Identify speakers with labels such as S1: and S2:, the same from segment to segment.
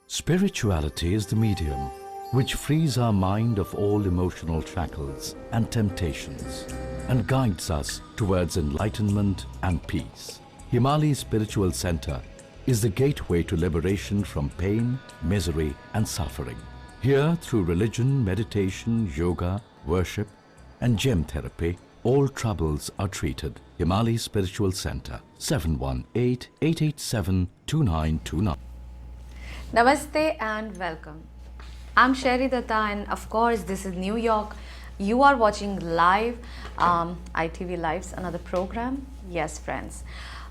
S1: Spirituality is the medium which frees our mind of all emotional shackles and temptations and guides us towards enlightenment and peace. Himali Spiritual Center is the gateway to liberation from pain, misery and suffering. Here, through religion, meditation, yoga, worship and gem therapy, all troubles are treated. Himali Spiritual Center, 718-887-2929.
S2: Namaste and welcome. I'm Sherry Dutta and of course this is New York. You are watching live, ITV Live's another program. Yes friends.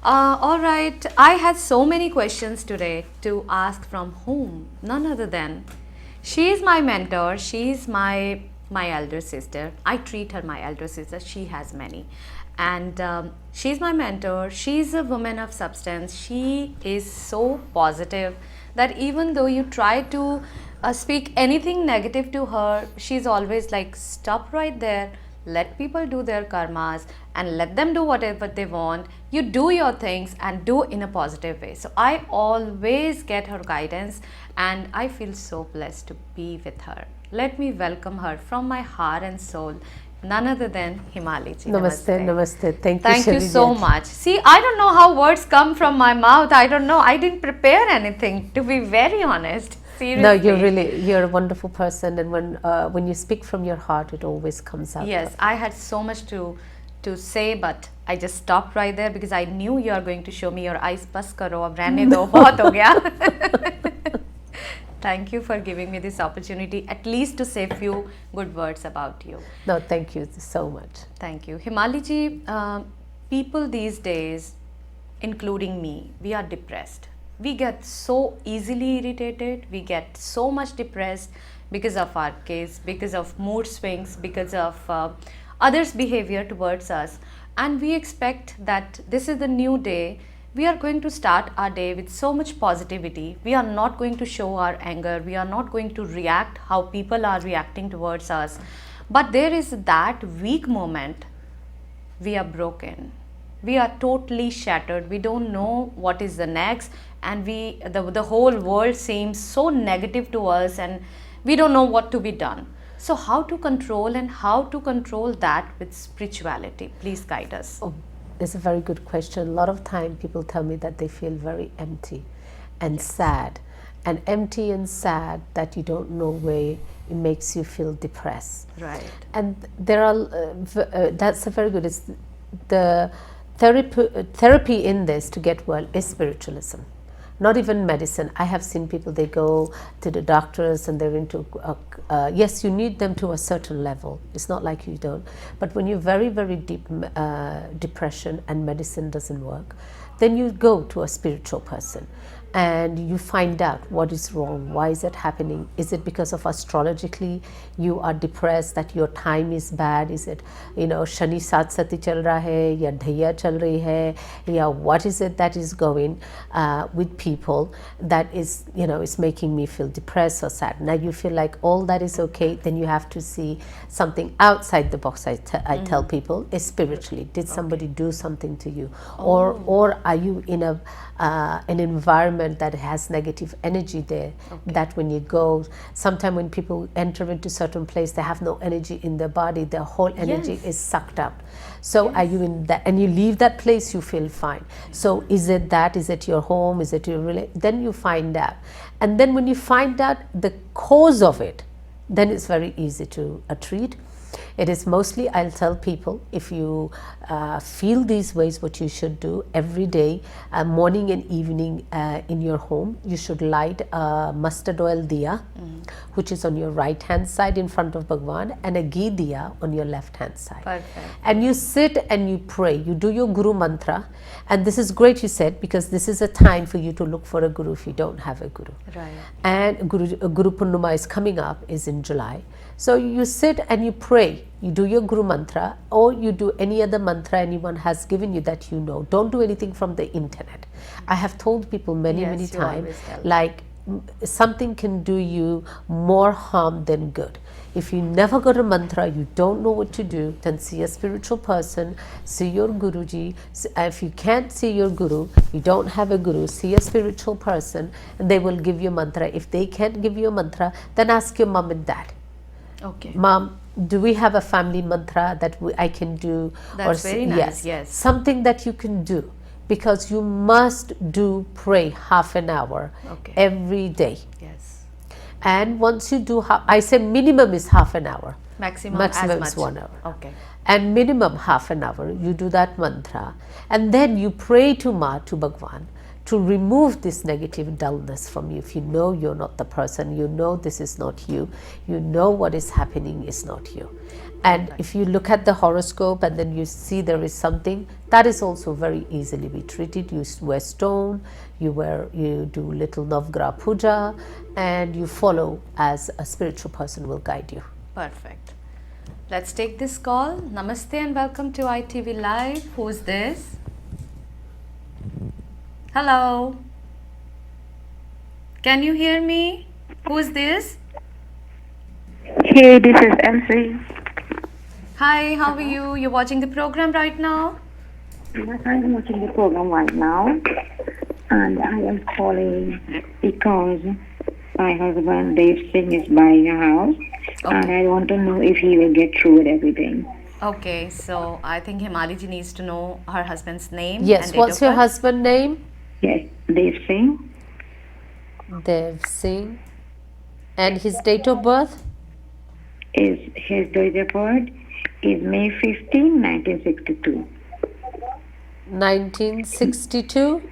S2: Alright, I had so many questions today to ask from whom? None other than, she is my mentor, she is my elder sister. I treat her my elder sister, she has many. And she's my mentor, she's a woman of substance, she is so positive that even though you try to speak anything negative to her, she's always like, stop right there, let people do their karmas and let them do whatever they want. You do your things and do in a positive way. So I always get her guidance and I feel so blessed to be with her. Let me welcome her from my heart and soul, none other than Himali ji.
S3: Namaste, namaste.
S2: Thank you so much. See, I don't know how words come from my mouth. I don't know. I didn't prepare anything, to be very honest. Seriously.
S3: No, you're a wonderful person, and when you speak from your heart, it always comes out.
S2: Yes, I had so much to say, but I just stopped right there because I knew you are going to show me your eyes. Bas karo, ab rehne do, bahut ho gaya. Thank you for giving me this opportunity, at least to say a few good words about you.
S3: No, thank you so much.
S2: Thank you. Himali ji, people these days, including me, we are depressed. We get so easily irritated, we get so much depressed because of our kids, because of mood swings, because of others' behavior towards us. And we expect that this is the new day. We are going to start our day with so much positivity. We are not going to show our anger. We are not going to react how people are reacting towards us. But there is that weak moment. We are broken. We are totally shattered. We don't know what is the next. And the whole world seems so negative to us and we don't know what to be done. So how to control and how to control that with spirituality? Please guide us.
S3: Oh, it's a very good question. A lot of time people tell me that they feel very empty and sad. And empty and sad that you don't know where, it makes you feel depressed.
S2: Right.
S3: And there are, that's a very good, it's the therapy in this to get well is spiritualism. Not even medicine. I have seen people, they go to the doctors and they're into, yes, you need them to a certain level. It's not like you don't. But when you're very, very deep depression and medicine doesn't work, then you go to a spiritual person and you find out what is wrong, why is it happening, is it because of astrologically you are depressed, that your time is bad, is it, you know, Shani Sat Sati chal raha hai, ya Dhaiya chal rahi hai, ya what is it that is going with people that is, you know, is making me feel depressed or sad. Now you feel like all that is okay, then you have to see something outside the box. I tell people is spiritually, did somebody do something to you, or are you in a an environment that has negative energy there, that when you go, sometimes when people enter into certain place, they have no energy in their body, their whole energy is sucked out. So are you in that, and you leave that place, you feel fine. So is it that, is it your home, is it your then you find out. And then when you find out the cause of it, then it's very easy to treat. It is mostly, I'll tell people, if you feel these ways, what you should do every day, morning and evening in your home, you should light a mustard oil diya, which is on your right hand side in front of Bhagwan, and a ghee diya on your left hand side.
S2: Perfect.
S3: And you sit and you pray, you do your Guru mantra, and this is great, you said, because this is a time for you to look for a Guru if you don't have a Guru.
S2: Right.
S3: And Guru Purnima is coming up, is in July. So you sit and you pray, you do your Guru mantra, or you do any other mantra anyone has given you that you know. Don't do anything from the internet. I have told people many times, like something can do you more harm than good. If you never got a mantra, you don't know what to do, then see a spiritual person, see your Guruji. If you can't see your Guru, you don't have a Guru, see a spiritual person and they will give you a mantra. If they can't give you a mantra, then ask your mom and dad.
S2: Okay.
S3: Mom, do we have a family mantra that I can do?
S2: That's very nice, yes.
S3: Something that you can do, because you must pray half an hour every day.
S2: Yes.
S3: And once you do, I say minimum is half an hour.
S2: Maximum
S3: Maximum
S2: as
S3: is
S2: much.
S3: 1 hour.
S2: Okay.
S3: And minimum half an hour, you do that mantra. And then you pray to Ma, to Bhagwan, to remove this negative dullness from you. If you know you're not the person, you know this is not you, you know what is happening is not you. And if you look at the horoscope and then you see there is something, that is also very easily be treated. You wear stone, you do little Navgraha puja, and you follow as a spiritual person will guide you.
S2: Perfect. Let's take this call. Namaste and welcome to ITV Live. Who's this? Hello. Can you hear me? Who's this?
S4: Hey, this is MC.
S2: Hi, how are you? You're watching the program right now?
S4: Yes, I am watching the program right now, and I am calling because my husband Dave Singh is buying a house, and I want to know if he will get through with everything.
S2: Okay, so I think Himali ji needs to know her husband's name.
S3: Yes,
S2: and date
S3: what's
S2: of
S3: your
S2: birth.
S3: husband's name?
S4: Yes, Dave Singh.
S3: Dev Singh. And his date of birth?
S4: Is his date of birth is May 15, 1962.
S3: 1962.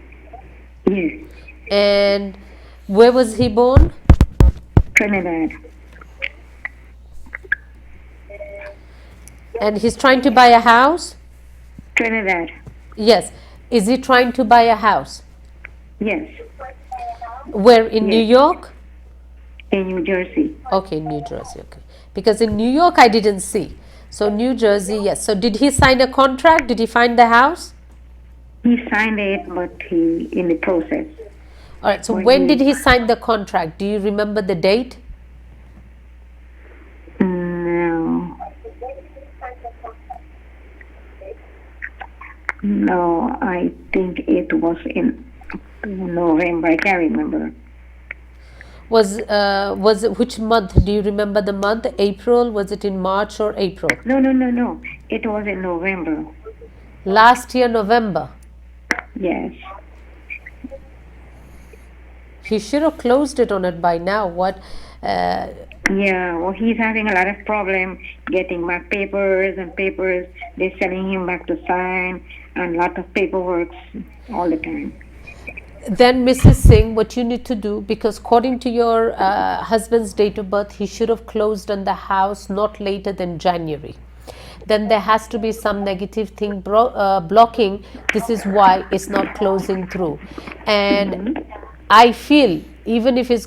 S4: Yes,
S3: And where was he born?
S4: Trinidad.
S3: And he's trying to buy a house?
S4: Trinidad.
S3: Yes. Is he trying to buy a house?
S4: Yes,
S3: Where, in New
S4: Yes.
S3: York?
S4: in New Jersey.
S3: Okay, New Jersey, okay. Because in New York I didn't see. So New Jersey, yes. So did he sign a contract? Did he find the house?
S4: He signed it, but he in the process.
S3: All right, so
S4: When
S3: when
S4: he-
S3: did he sign the contract? Do you remember the date?
S4: No. No, I think it was in November. I can't remember.
S3: Was it, which month? Do you remember the month? April? Was it in March or April?
S4: No. It was in November.
S3: Last year, November.
S4: Yes.
S3: He should have closed it on it by now. What?
S4: Yeah, well, he's having a lot of problem getting back papers. They're sending him back to sign and lot of paperwork all the time.
S3: Then, Mrs. Singh, what you need to do, because according to your husband's date of birth, he should have closed on the house not later than January. Then there has to be some negative thing blocking. This is why it's not closing through. And I feel even if it's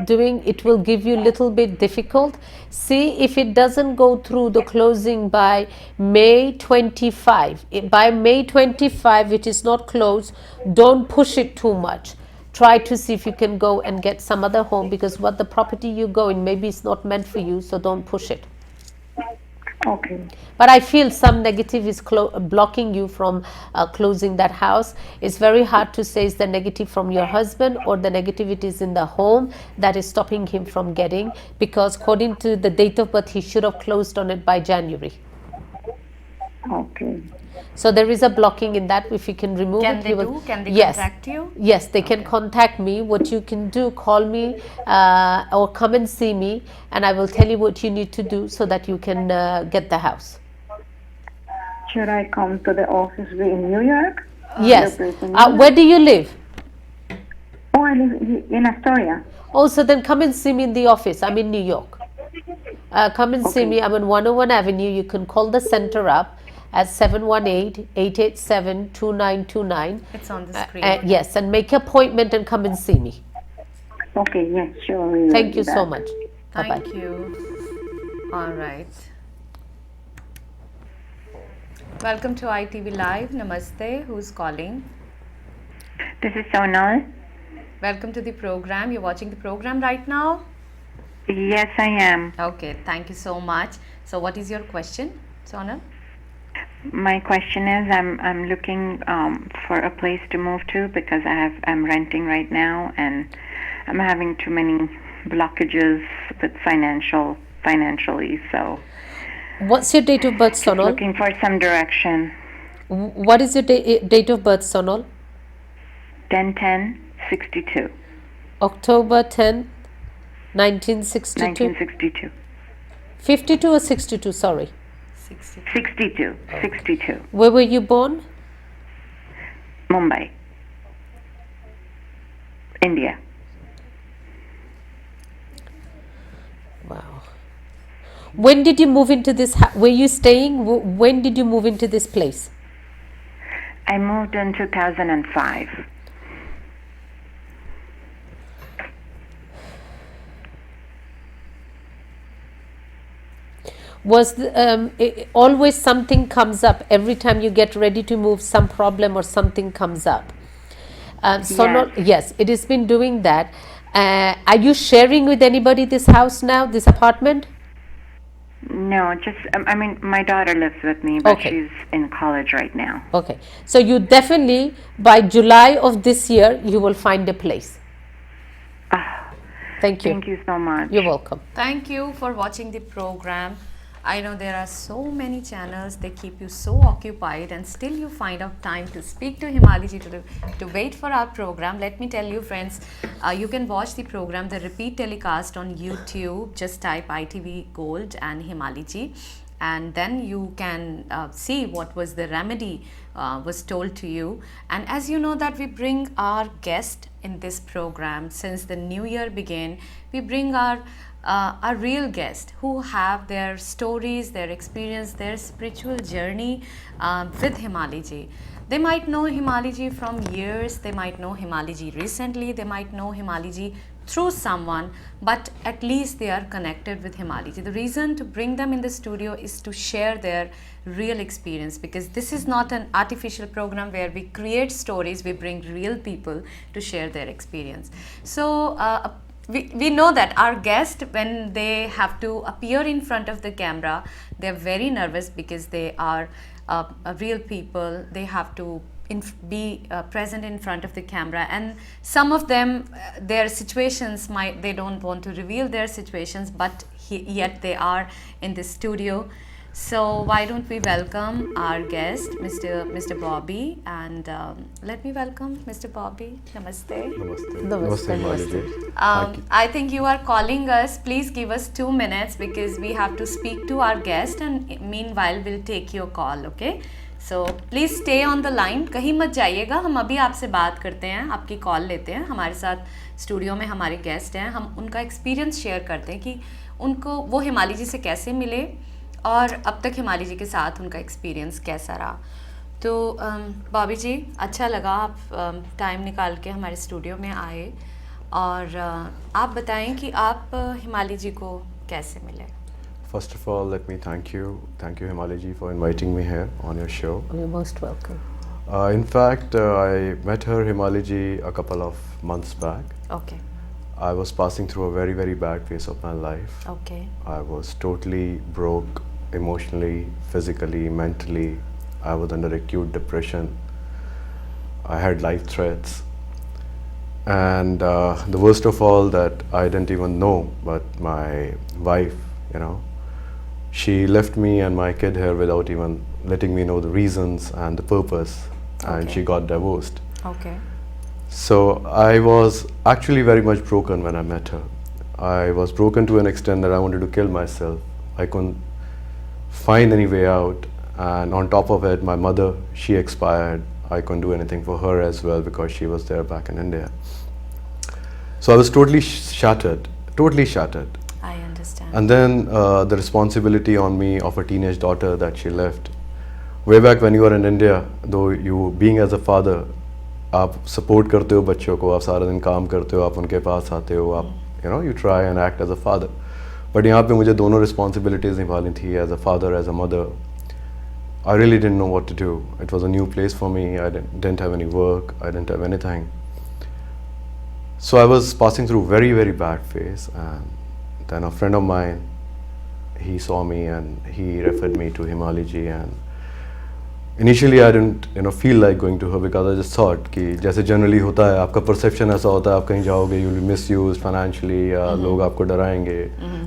S3: doing, it will give you a little bit difficult. See if it doesn't go through the closing by May 25. By May 25 it is not closed. Don't push it too much. Try to see if you can go and get some other home, because what the property you go in, maybe it's not meant for you, so don't push it.
S4: Okay.
S3: But I feel some negative is blocking you from closing that house. It's very hard to say is the negative from your husband or the negativity is in the home that is stopping him from getting, because according to the date of birth he should have closed on it by January.
S4: Okay.
S3: So there is a blocking in that. If you can remove
S2: Can
S3: it,
S2: they
S3: he will.
S2: do? Can they
S3: Yes.
S2: contact you?
S3: Yes, they can contact me. What you can do, call me or come and see me, and I will tell you what you need to do so that you can get the house.
S4: Should I come to the office in New York?
S3: Yes.
S4: The place in New York?
S3: Where do you live?
S4: Oh, I live in Astoria.
S3: Oh, so then come and see me in the office. I'm in New York. Come and see
S4: Okay.
S3: me. I'm on 101 Avenue. You can call the center up at 718-887-2929.
S2: It's on the screen.
S3: Yes, and make an appointment and come and see me.
S4: Okay, yes, sure. we will
S3: Thank
S4: do
S3: you so
S4: that.
S3: much. Bye-bye.
S2: Thank you. All right. Welcome to ITV Live. Namaste. Who's calling?
S4: This is Sonal.
S2: Welcome to the program. You're watching the program right now?
S4: Yes, I am.
S2: Okay, thank you so much. So, what is your question, Sonal?
S4: My question is, I'm looking for a place to move to because I'm renting right now, and I'm having too many blockages with financially. So
S3: What's your date of birth,
S4: just
S3: Sonal?
S4: looking for some direction.
S3: What is your date of birth, Sonal?
S4: 10/10/62.
S3: October 10th, 1962.
S4: 1962.
S3: 52 or 62, sorry.
S2: 60.
S4: 62. 62.
S3: Where were you born?
S4: Mumbai, India.
S3: Wow. When did you move into this? Were you staying? When did you move into this place?
S4: I moved in 2005.
S3: Was always something comes up every time you get ready to move? Some problem or something comes up. Yes, it has been doing that. Are you sharing with anybody this house now, this apartment?
S4: No, just, I mean, my daughter lives with me, but
S3: Okay.
S4: she's in college right now.
S3: Okay, so you definitely by July of this year you will find a place. Thank you.
S4: Thank you so much.
S3: You're welcome.
S2: Thank you for watching the program. I know there are so many channels, they keep you so occupied, and still you find out time to speak to Himali ji to wait for our program. Let me tell you, friends, you can watch the program, the repeat telecast on YouTube. Just type ITV Gold and Himali ji, and then you can see what was the remedy was told to you. And as you know that we bring our guest in this program since the new year began, we bring our real guest who have their stories, their experience, their spiritual journey with Himali ji. They might know Himali ji from years, they might know Himali ji recently, they might know Himali ji through someone, but at least they are connected with Himali ji. The reason to bring them in the studio is to share their real experience, because this is not an artificial program where we create stories, we bring real people to share their experience. So we know that our guest, when they have to appear in front of the camera, they're very nervous because they are real people. They have to be present in front of the camera, and some of them their situations they don't want to reveal their situations, but yet they are in the studio. So why don't we welcome our guest, Mr. Bobby, and let me welcome Mr. Bobby. Namaste.
S3: Namaste, Himali ji.
S2: I think you are calling us. Please give us 2 minutes because we have to speak to our guest, and meanwhile we'll take your call. Okay? So please stay on the line. कहीं मत जाइएगा. हम अभी आपसे बात करते हैं, आपकी कॉल लेते हैं. हमारे साथ स्टूडियो में हमारे गेस्ट हैं. हम उनका एक्सपीरियंस शेयर करते हैं कि उनको वो हिमाली जी से कैसे मिले और अब तक हिमाली जी के साथ उनका एक्सपीरियंस कैसा रहा. तो बॉबी जी, अच्छा लगा आप टाइम निकाल के हमारे स्टूडियो में आए, और आप बताएं कि आप हिमाली जी को कैसे मिले.
S5: First of all, let me thank you Himali ji for inviting me here on your show.
S3: You're most welcome.
S5: In fact, I met her, Himali ji, a couple of months back.
S2: Okay.
S5: I was passing through a very, very bad phase of my life.
S2: Okay.
S5: I was totally broke emotionally, physically, mentally. I was under acute depression. I had life threats. And the worst of all, that I didn't even know, but my wife, she left me and my kid here without even letting me know the reasons and the purpose, and
S2: Okay.
S5: she got divorced.
S2: Okay.
S5: So I was actually very much broken when I met her. I was broken to an extent that I wanted to kill myself. I couldn't find any way out, and on top of it, my mother, she expired. I couldn't do anything for her as well because she was there back in India. So I was totally shattered, totally shattered.
S2: I understand.
S5: And then the responsibility on me of a teenage daughter that she left. Way back when you are in India, though you being as a father, आप support करते हो बच्चों को, आप सारा दिन काम करते हो, आप उनके पास आते हो, आप you try and act as a father. But यहाँ पे मुझे दोनों responsibilities निभानी थी, as a father, as a mother. I really didn't know what to do. It was a new place for me. I didn't have any work. I didn't have anything. So I was passing through very, very bad phase, and then a friend of mine, he saw me and he referred me to Himali ji, and initially I didn't feel like going to her because I just thought कि जैसे generally होता है आपका perception ऐसा होता है आप कहीं जाओगे you will be misused financially या लोग आपको डराएंगे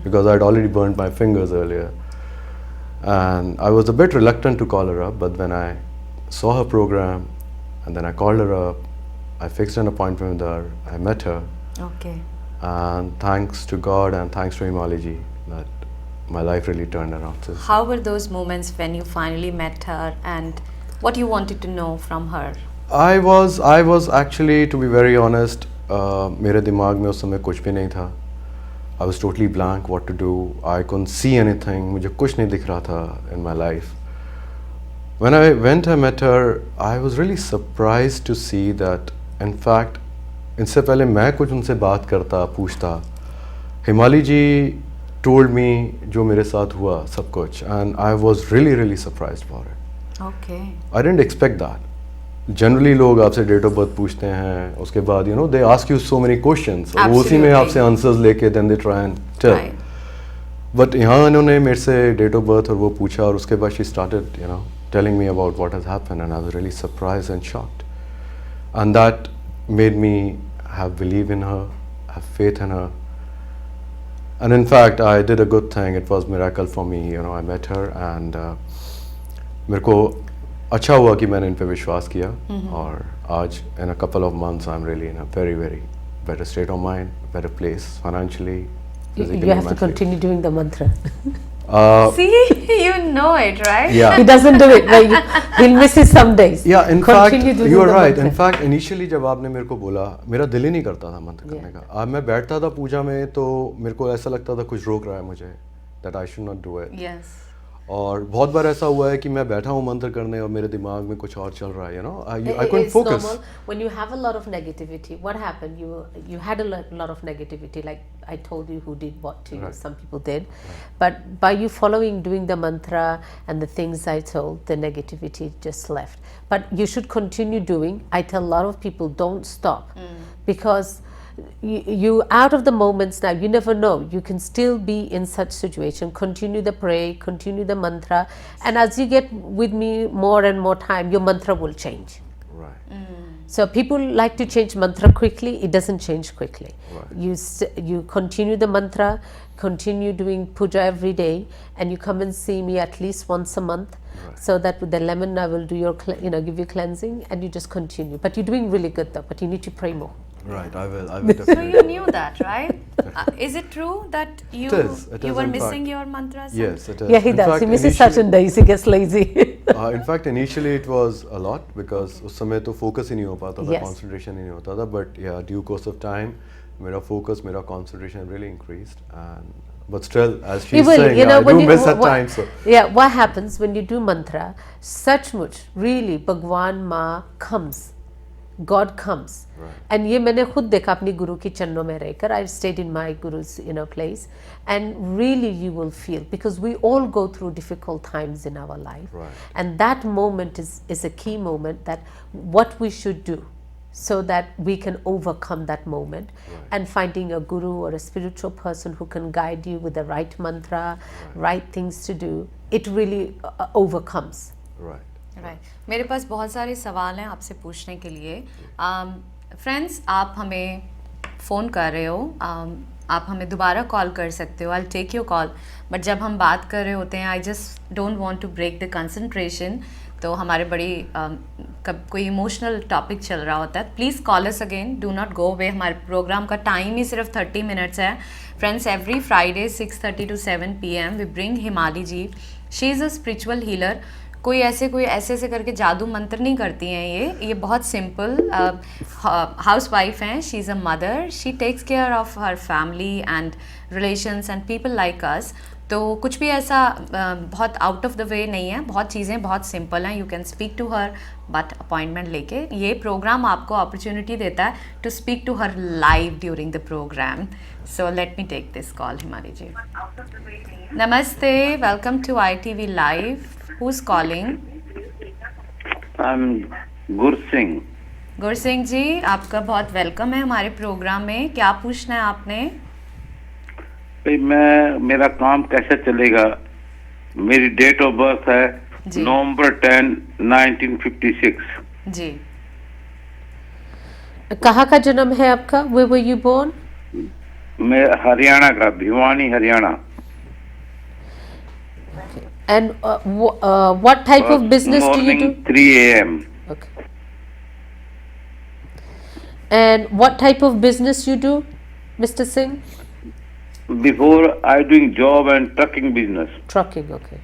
S5: because I had already burnt my fingers earlier, and I was a bit reluctant to call her up, but when I saw her program and then I called her up, I fixed an appointment with her, I met her,
S2: Okay.
S5: and thanks to God and thanks to Himali ji that my life really turned around. So
S2: How were those moments when you finally met her and what you wanted to know from her?
S5: I was actually, to be very honest, मेरे दिमाग में उस समय कुछ भी नहीं था. I was totally blank what to do. I couldn't see anything. मुझे कुछ नहीं दिख रहा था in my life. When I went and met her, I was really surprised to see that, in fact, इससे पहले मैं कुछ उनसे बात करता पूछता, हिमाली जी told me जो मेरे साथ हुआ सब कुछ, and I was really surprised for it.
S2: Okay.
S5: I didn't expect that. Generally लोग आपसे डेट ऑफ बर्थ पूछते हैं, उसके बाद they ask you so many questions, और वो उसी में आपसे आंसर्स लेके then they try and tell.
S2: Right.
S5: But यहाँ इन्होंने मेरे से डेट ऑफ बर्थ और वो पूछा, और उसके बाद she started telling me about what has happened, and I was really surprised and shocked, and that made me have belief in her, have faith in her. And in fact, I did a good thing. It was miracle for me. I met her, and मेरे को अच्छा हुआ कि मैंने इन पे विश्वास किया, और आज in a couple of months I'm really in a very better state of mind, better place financially, physically,
S3: You have to
S5: mentally.
S3: continue doing the mantra.
S2: See, you know it, right?
S5: Yeah.
S3: He doesn't do it. He'll miss it some days.
S5: Yeah, in
S3: Continue
S5: fact,
S3: doing
S5: you are
S3: the
S5: right.
S3: mantra.
S5: In fact, initially जब आपने मेरे को बोला, मेरा दिल ही नहीं करता था मंत्र करने का. अब मैं बैठता था पूजा में तो मेरे को ऐसा लगता था कुछ रोक रहा है मुझे, that I should not do it.
S2: Yes.
S5: और बहुत बार ऐसा हुआ है कि मैं बैठा हूँ मंत्र करने और मेरे दिमाग में कुछ और चल रहा है, I couldn't
S3: It's
S5: focus.
S3: normal. When you have a lot of negativity, what happened? You had a lot of negativity, like I told you who did what to you.
S5: Right.
S3: Some people did, but by you doing the mantra and the things I told, the negativity just left. But you should continue doing. I tell a lot of people, don't stop, because you out of the moments now, you never know, you can still be in such situation. Continue the pray, continue the mantra, and as you get with me more and more time, your mantra will change.
S5: Right.
S3: So people like to change mantra quickly. It doesn't change quickly.
S5: Right.
S3: You continue the mantra, continue doing puja every day, and you come and see me at least once a month.
S5: Right.
S3: So that with the lemon I will do your give you cleansing, and you just continue. But you're doing really good though. But you need to pray more.
S5: Right. I will
S2: So
S5: definitely.
S2: you knew that, right? Is it true that you
S5: It is,
S2: were
S5: in
S2: missing
S5: fact.
S2: your mantras?
S5: Yes, it is.
S3: Yeah, he
S5: In
S3: does.
S5: fact,
S3: He misses
S5: initially-
S3: certain days. He gets lazy.
S5: In fact, initially it was a lot because उस समय तो focus ही नहीं हो पाता था,
S3: Yes.
S5: concentration ही नहीं होता था. But yeah, due course of time, मेरा focus, मेरा concentration really increased. And but still, as
S3: You
S5: she's
S3: will,
S5: saying,
S3: you know,
S5: I
S3: when
S5: do
S3: you,
S5: miss at
S3: what-
S5: times. So
S3: Yeah, what happens when you do mantra? Such much, really, Bhagwan Ma comes, God comes.
S5: Right.
S3: And ये मैंने खुद देखा अपनी गुरु की चरणों में रहकर. I stayed in my guru's place, and really you will feel, because we all go through difficult times in our life,
S5: Right.
S3: and that moment is a key moment, that what we should do so that we can overcome that moment.
S5: Right.
S3: And finding a guru or a spiritual person who can guide you with the right mantra, right things to do, it really overcomes.
S5: right.
S2: Right मेरे पास बहुत सारे सवाल हैं आपसे पूछने के लिए. Friends, आप हमें फ़ोन कर रहे हो, आप हमें दोबारा कॉल कर सकते हो. I take your call. But जब हम बात कर रहे होते हैं, I just don't want to break the concentration. तो हमारे बड़ी कब कोई इमोशनल टॉपिक चल रहा होता है, please call us again, do not go away. हमारे प्रोग्राम का टाइम ही सिर्फ 30 मिनट्स है. Friends, every Friday 6:30 to 7 PM we bring Himali ji. She is a spiritual healer. कोई ऐसे करके जादू मंत्र नहीं करती हैं. ये बहुत सिंपल हाउस वाइफ हैं. She is a mother. She takes care of her family and relations and people like us. तो कुछ भी ऐसा बहुत आउट ऑफ द वे नहीं है. बहुत चीज़ें बहुत सिंपल हैं. You can speak to her, but appointment लेके. ये प्रोग्राम आपको अपॉर्चुनिटी देता है to speak to her live during the program. So let me take this call. Himali ji, नमस्ते, welcome to ITV live. Who's calling?
S6: I'm Gursingh.
S2: Gursingh ji, आपका बहुत welcome है हमारे प्रोग्राम में. क्या पूछना है आपने?
S6: भाई मेरा काम कैसे चलेगा? मेरी डेट ऑफ बर्थ है
S2: जी।
S6: नवंबर 10, 1956।
S2: जी।
S3: कहाँ का जन्म है आपका? Where were you born?
S6: मैं हरियाणा का, Bhiwani Haryana.
S3: And what type of business do you
S6: morning
S3: do?
S6: 3 AM।
S3: Okay. And what type of business you do, Mr. Singh?
S6: Before I doing job and trucking business.
S3: Trucking, okay.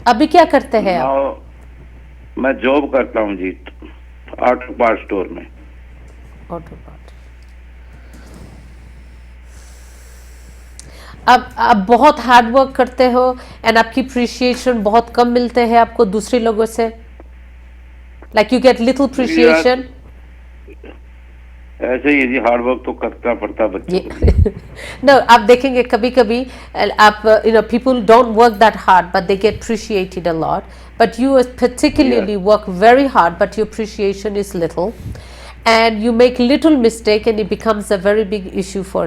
S3: अभी क्या करते हैं आप?
S6: Now मैं job करता हूँ जी, auto part store में।
S3: Auto part. आप बहुत हार्ड वर्क करते हो एंड आपकी अप्रिशिएशन बहुत कम मिलते हैं आपको दूसरे लोगों से, like you get little appreciation.
S6: ऐसे ही जी, हार्ड वर्क तो करना पड़ता बच्चों को।
S3: नो, आप देखेंगे कभी कभी आप people don't work that hard but they get appreciated a lot, but you particularly work very hard but your appreciation is little and you make little mistake and it becomes a very big issue for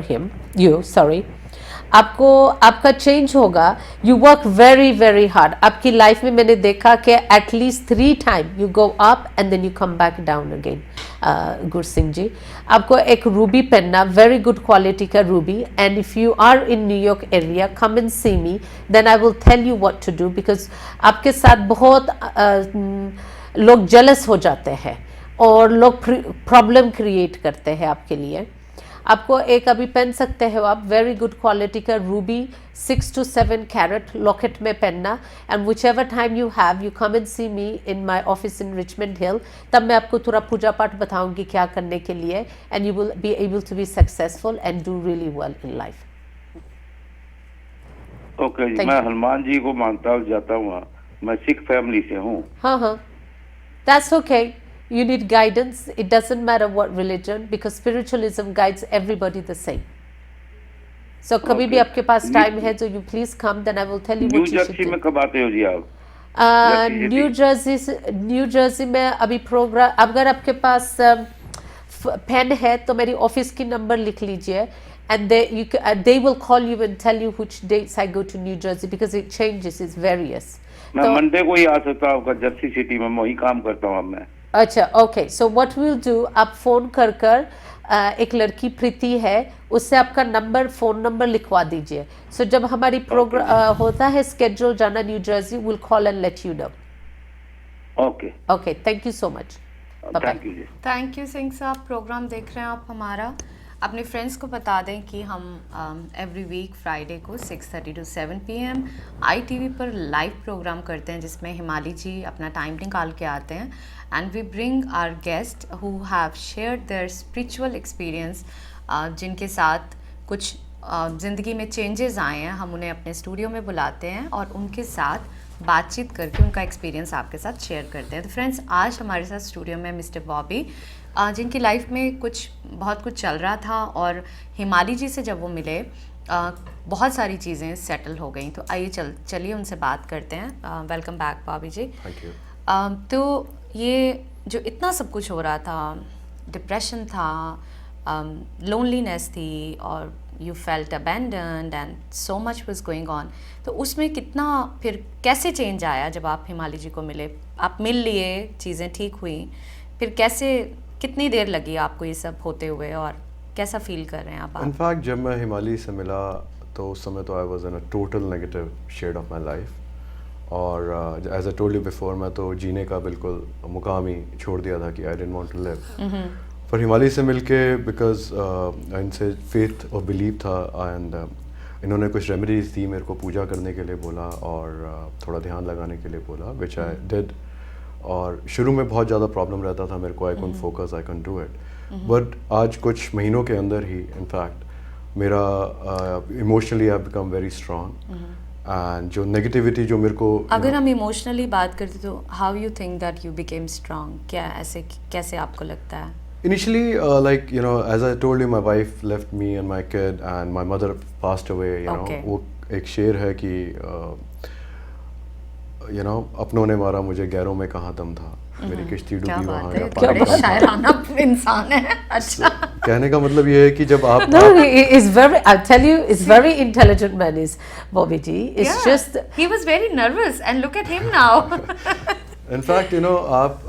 S3: sorry, आपको आपका change होगा। You work very very hard. आपकी life में मैंने देखा कि at least 3 time you go up and then you come back down again. Gursingh ji, आपको एक रूबी पहनना, वेरी गुड क्वालिटी का ruby, and if you are in New York area come and see me, then I will tell you what to do, because आपके साथ बहुत लोग jealous हो जाते हैं और लोग प्रॉब्लम क्रिएट करते हैं आपके लिए। आपको एक अभी पहन सकते हो आप, वेरी गुड क्वालिटी का रूबी 6 to 7 कैरेट लॉकेट में पहनना, and which ever time you have you come and see me in my office in Richmond Hill, तब मैं आपको थोड़ा पूजा पाठ बताऊंगी क्या करने के लिए, and you will be able to be successful and do really well in life.
S6: Okay ji, मैं हनुमान जी को मानता हूँ, जाता हूँ, मैं सिख फैमिली से हूँ।
S3: हाँ, that's okay. You need guidance. It doesn't matter what religion, because spiritualism guides everybody the same. So कभी भी आपके पास टाइम है, तो you please come, then I will tell you what you should do.
S6: New Jersey में कब आते हो जी आप?
S3: न्यू जर्सी में अभी प्रोग्राम, अगर आपके पास पेन है तो मेरी ऑफिस की नंबर लिख लीजिए, and they will call you and tell you which dates I go to New Jersey, because it changes, it's various.
S6: मैं मंडे को ही आ सकता हूँ आपका जर्सी सिटी में, वही काम करता हूँ मैं।
S3: अच्छा, okay. So what will do, आप फ़ोन कर एक लड़की प्रीति है, उससे आपका नंबर, फ़ोन नंबर लिखवा दीजिए। सो जब हमारी प्रोग्राम होता है स्केड्यूल जाना New Jersey, will call and let you know.
S6: Okay
S3: okay, thank you so much.
S6: Thank you जी।
S2: थैंक यू सिंह साहब। प्रोग्राम देख रहे हैं आप हमारा। अपने फ्रेंड्स को बता दें कि हम एवरी वीक फ्राइडे को 6:30 to 7 PM ITV पर लाइव प्रोग्राम करते हैं, जिसमें हिमाली जी अपना टाइम निकाल के आते हैं, and we bring our guest who have shared their spiritual experience, जिनके साथ कुछ ज़िंदगी में चेंजेस आए हैं। हम उन्हें अपने स्टूडियो में बुलाते हैं और उनके साथ बातचीत करके उनका एक्सपीरियंस आपके साथ शेयर करते हैं। तो फ्रेंड्स, आज हमारे साथ स्टूडियो में मिस्टर बॉबी, जिनकी लाइफ में बहुत कुछ चल रहा था, और हिमाली जी से जब वो मिले बहुत सारी चीज़ें सेटल हो गई। तो आइए चलिए उनसे बात करते हैं। Welcome back Bobby ji.
S5: Thank you.
S2: तो ये जो इतना सब कुछ हो रहा था, डिप्रेशन था, लोनलीनेस थी, और you felt abandoned and so much was going on, तो उसमें कितना फिर कैसे चेंज आया जब आप हिमाली जी को मिले? आप मिल लिए, चीज़ें ठीक हुई, फिर कैसे, कितनी देर लगी आपको ये सब होते हुए, और कैसा फील कर रहे हैं आप?
S5: इनफैक्ट जब मैं हिमाली से मिला तो उस समय तो I was in a total negative shade of my life, और as I told you before, मैं तो जीने का बिल्कुल मुकाम ही छोड़ दिया था कि I didn't want to live. पर हिमाली से मिलके, बिकॉज इनसे फेथ और बिलीव था, एंड इन्होंने कुछ रेमेडीज दी मेरे को, पूजा करने के लिए बोला और थोड़ा ध्यान लगाने के लिए बोला, विच आई डिड। और शुरू में बहुत ज़्यादा प्रॉब्लम रहता था मेरे को, I couldn't focus, I can do it, but आज कुछ महीनों के अंदर ही इनफैक्ट मेरा emotionally I become very strong, and जो नेगेटिविटी जो मेरे को,
S2: अगर हम इमोशनली बात करते तो how you think that you became strong? क्या ऐसे कैसे आपको लगता है?
S5: Initially, like you know, as I told you, my wife left me and my kid, and my mother passed away. You know, वो एक शेर है कि you know, अपनों ने मारा मुझे, गैरों में कहाँ दम था। मेरी किश्ती
S2: क्या
S5: डूबी
S2: बात
S5: वहाँ
S2: है,
S5: या पानी
S2: बड़े
S5: कम था।
S2: शायराना इंसान है। अच्छा,
S5: कहने का मतलब ये है कि जब आप
S3: No, he is very, I'll tell you, it's very intelligent man is Bobby G. It's
S2: yeah,
S3: just,
S2: he was very nervous and look at him now.
S5: In fact you know आप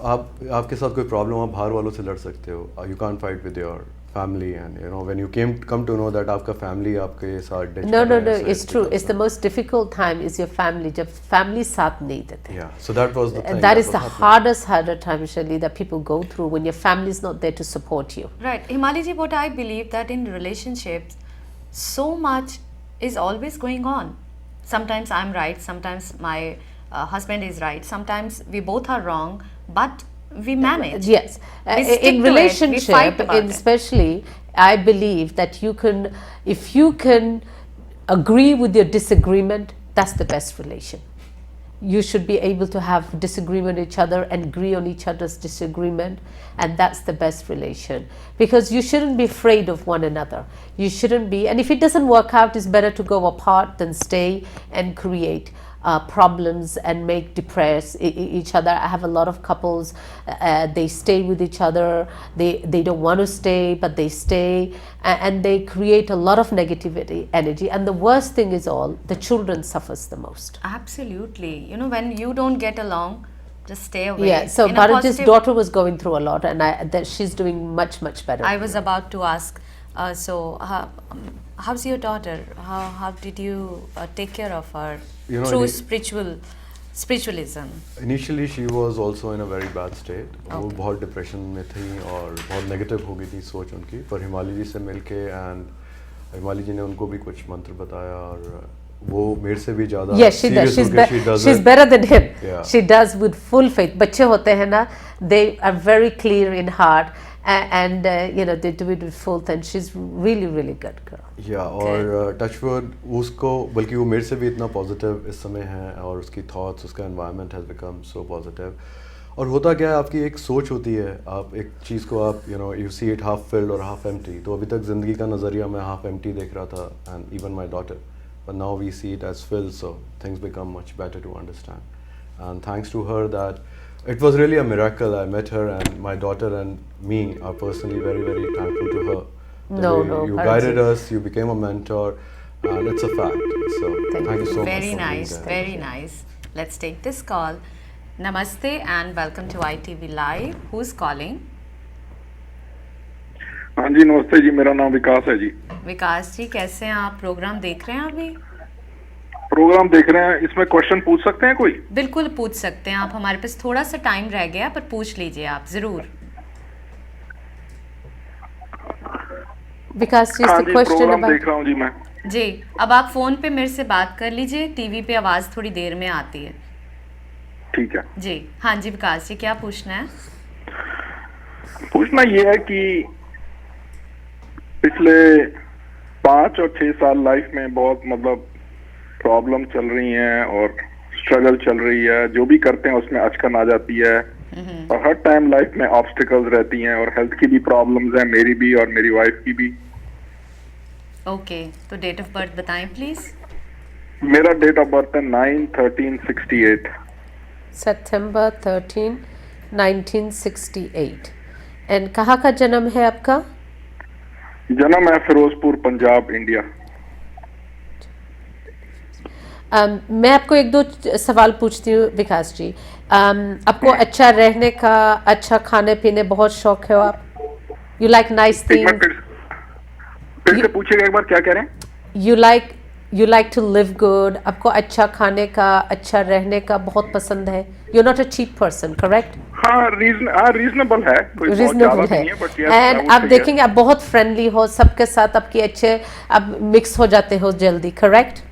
S5: आपके साथ कोई प्रॉब्लम आप बाहर वालों से लड़ सकते हो, you can't fight with your family and you know when you come to know that आपका फैमिली आपके साथ ditch
S3: no,
S5: कर
S3: no,
S5: रहे
S3: no,
S5: हैं, so
S3: it's
S5: it
S3: true.
S5: becomes
S3: It's the most difficult time is your family. जब family साथ नहीं देते.
S5: yeah, so that was the thing
S3: That is
S5: was
S3: the
S5: happening.
S3: harder time, Shirley, that people go through when your family is not there to support you.
S2: Right, Himali ji, what I believe that in relationships, so much is always going on. Sometimes I'm right, sometimes my husband is right, sometimes we both are wrong, but we manage.
S3: Yes,
S2: We stick
S3: in
S2: to it, we
S3: relationship,
S2: fight about it.
S3: especially, I believe that you can, if you can agree with your disagreement, that's the best relation. You should be able to have disagreement with each other and agree on each other's disagreement, and that's the best relation, because you shouldn't be afraid of one another. You shouldn't be, and if it doesn't work out, it's better to go apart than stay and create problems and make depress each other. I have a lot of couples, they stay with each other, they don't want to stay, but they stay, and they create a lot of negativity energy, and the worst thing is all, the children suffers the most.
S2: Absolutely. You know, when you don't get along, just stay away.
S3: Yeah, so
S2: In a
S3: Bharatji's
S2: positive-
S3: daughter was going through a lot, and that she's doing much better.
S2: I was about to ask, how's your daughter? How did you take care of her
S5: You know,
S2: through
S5: it-
S2: spiritualism?
S5: Initially she was also in a very bad state. वो
S2: Okay.
S5: बहुत depression में थी और बहुत negative हो गई थी सोच उनकी, पर हिमाली जी से मिलके एंड हिमाली जी ने उनको भी कुछ मंत्र बताया और वो मेरे से भी ज़्यादा
S3: Yes, she does.
S5: serious होके she does
S3: She's
S5: it.
S3: better than him.
S5: Yeah.
S3: She does with full faith. बच्चे होते हैं ना, they are very clear in heart, and you know, they do it with full faith. She's really good girl.
S5: या और touchwood उसको, बल्कि वो मेरे से भी इतना पॉजिटिव इस समय है और उसकी थॉट्स, उसका environment has become so positive. और होता क्या है, आपकी एक सोच होती है, आप एक चीज़ को आप you see it half filled और हाफ एम्प्टी. तो अभी तक ज़िंदगी का नज़रिया मैं हाफ एम्प्टी देख रहा था, and even my daughter, but now we see it as filled, so things become much better to understand. And thanks to her, that it was really a miracle. I met her, and my daughter and me are personally very thankful to her. The
S3: No,
S5: way
S3: no,
S5: you
S3: Bharatji.
S5: guided us, you became a mentor, and it's a fact. So thank you so much.
S2: Very
S5: for being
S2: nice,
S5: there.
S2: very nice. Let's take this call. Namaste and welcome to ITV Live. Who's calling?
S7: हाँ जी नमस्ते जी, मेरा नाम विकास है जी.
S2: विकास जी, कैसे हैं आप? Programme देख रहे हैं अभी?
S7: प्रोग्राम देख रहे हैं, इसमें क्वेश्चन पूछ सकते हैं कोई?
S2: बिल्कुल पूछ सकते हैं आप, हमारे पास थोड़ा सा टाइम रह गया, पर पूछ लीजिए आप जरूर.
S3: Because she's
S7: हाँ
S3: the
S7: जी,
S3: question
S7: प्रोग्राम
S3: about.
S7: देख रहा हूँ जी मैं.
S2: जी, अब आप फोन पे मेरे से बात कर लीजिए, टीवी पे आवाज थोड़ी देर में आती है.
S7: ठीक है.
S2: जी, हाँ जी विकास जी, क्या पूछना है?
S7: पूछना ये है कि पिछले 5 और 6 साल लाइफ में बहुत मतलब प्रॉब्लम चल रही हैं और स्ट्रगल चल रही है. जो भी करते हैं उसमें अचकन आ जाती है और हर टाइम लाइफ में ऑब्स्टिकल्स रहती हैं और हेल्थ की भी प्रॉब्लम्स हैं, मेरी भी और मेरी वाइफ की भी.
S2: ओके, तो डेट ऑफ बर्थ बताएं प्लीज.
S7: मेरा डेट ऑफ बर्थ है 9/13/68.
S3: September 13, 1968. And कहाँ का जन्म है आपका?
S7: जन्म है फिरोजपुर, पंजाब, इंडिया.
S3: मैं आपको एक दो सवाल पूछती हूँ विकास जी. आपको अच्छा रहने का, अच्छा खाने पीने बहुत शौक है आप? यू लाइक नाइस
S7: एक बार
S3: थिंग्स.
S7: फिर से पूछिएगा एक बार, क्या कह रहे हैं?
S3: You like to live good. आपको अच्छा खाने का, अच्छा रहने का बहुत पसंद है. You not a cheap person, correct?
S7: हाँ, रीजनेबल है, कोई बहुत ज्यादा
S3: रीजनेबल
S7: भी
S3: है.
S7: नहीं है, but yes, I
S3: and
S7: would
S3: आप
S7: say
S3: देखेंगे आप बहुत फ्रेंडली हो सबके साथ, आपकी अच्छे, आप मिक्स हो जाते हो जल्दी, करेक्ट?
S7: yes.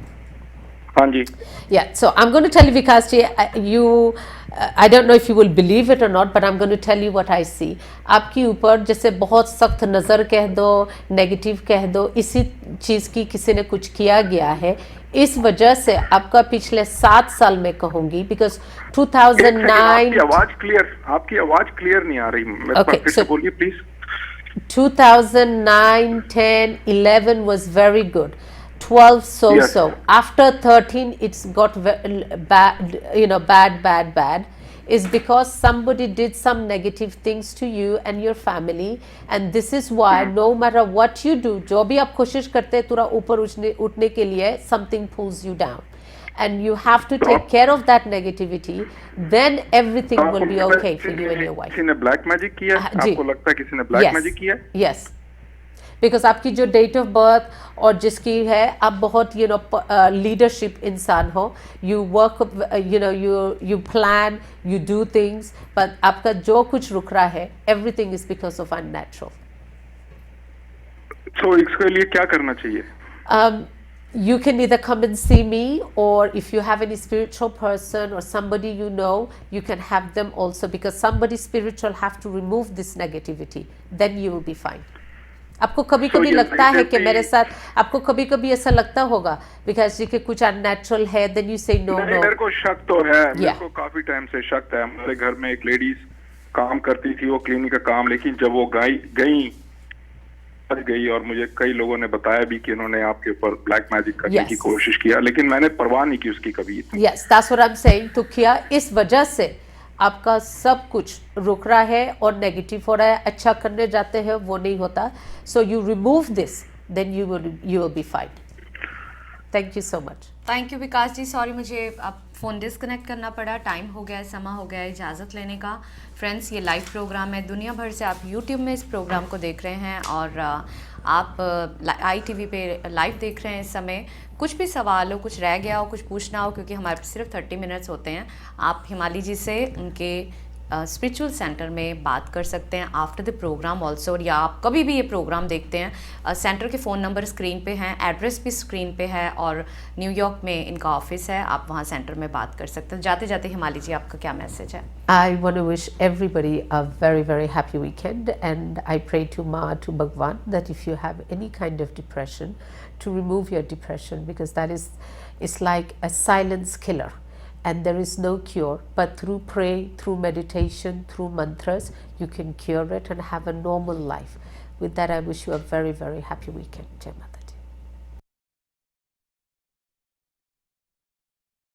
S7: हाँ जी.
S3: Yeah, so I'm going to tell you, Vikas ji, I don't know if you will believe it or not, but I'm going to tell you what I see. आपकी ऊपर जैसे बहुत सख्त नज़र कह दो, नेगेटिव कह दो, इसी चीज़ की किसी ने कुछ किया गया है. इस वजह से आपका पिछले 7 साल में कहूँगी, बिकॉज 2009.
S7: आपकी आवाज क्लियर नहीं आ रही. मेरे
S3: Okay,
S7: पास फिर से
S3: so-
S7: बोलिए please.
S3: 2009, 10, 11 was very good. 12 so.
S7: Yes.
S3: After 13, it's got bad, bad. is because somebody did some negative things to you and your family, and this is why no matter what you do, जो भी आप कोशिश करते हैं थोड़ा ऊपर उठने के लिए, something pulls you down. And you have to take care of that negativity, then everything will be okay for you and your wife.
S7: किसी ने ब्लैक मैजिक किया? आपको लगता है किसी ने ब्लैक मैजिक किया?
S3: Yes. बिकॉज आपकी जो डेट ऑफ बर्थ और जिसकी है, आप बहुत लीडरशिप इंसान हो, you work you plan, you do things, but आपका जो कुछ रुक रहा है, everything is because of unnatural.
S7: So इसके लिए क्या करना चाहिए?
S3: You can either come and see me, or if you have any spiritual person or somebody you know, you can have them also, because somebody spiritual have to remove this negativity, then you will be fine. आपको कभी कभी लगता है कि मेरे साथ, आपको कभी कभी ऐसा लगता होगा बिकॉज जी के कुछ अननेचुरल है, देन यू से नो.
S7: मेरे को शक तो है, मेरे को काफी टाइम से शक है. हमारे घर में एक लेडीज काम करती थी, वो क्लिनिक का काम, लेकिन जब वो गई और मुझे कई लोगों ने बताया भी कि उन्होंने आपके ऊपर ब्लैक मैजिक करने की कोशिश किया, लेकिन मैंने परवाह नहीं की उसकी कभी.
S3: Yes, that's what I am saying. तो क्या इस वजह से आपका सब कुछ रुक रहा है और नेगेटिव हो रहा है, अच्छा करने जाते हैं वो नहीं होता. So you remove this, then you will be fine. Thank you so much.
S2: Thank you Vikas ji. Sorry, मुझे अब फ़ोन डिस्कनेक्ट करना पड़ा. टाइम हो गया है, समा हो गया है इजाज़त लेने का. फ्रेंड्स, ये लाइव प्रोग्राम है, दुनिया भर से आप यूट्यूब में इस प्रोग्राम को देख रहे हैं और आप ITV पे लाइव देख रहे हैं इस समय. कुछ भी सवाल हो, कुछ रह गया हो, कुछ पूछना हो, क्योंकि हमारे सिर्फ 30 मिनट्स होते हैं, आप हिमाली जी से उनके स्पिरिचुअल सेंटर में बात कर सकते हैं आफ्टर द प्रोग्राम ऑल्सो. या आप कभी भी ये प्रोग्राम देखते हैं, सेंटर के फ़ोन नंबर स्क्रीन पे हैं, एड्रेस भी स्क्रीन पे है, और न्यूयॉर्क में इनका ऑफिस है, आप वहाँ सेंटर में बात कर सकते हैं. जाते जाते हिमाली जी, आपका क्या मैसेज है?
S3: I want to wish everybody a very, very happy weekend, and I pray to Ma, to Bhagwan, that if you have any kind of depression, to remove your depression, because that is, it's like a silence killer, and there is no cure, but through prayer, through meditation, through mantras, you can cure it and have a normal life. With that, I wish you a very, very happy weekend. Jai Mata.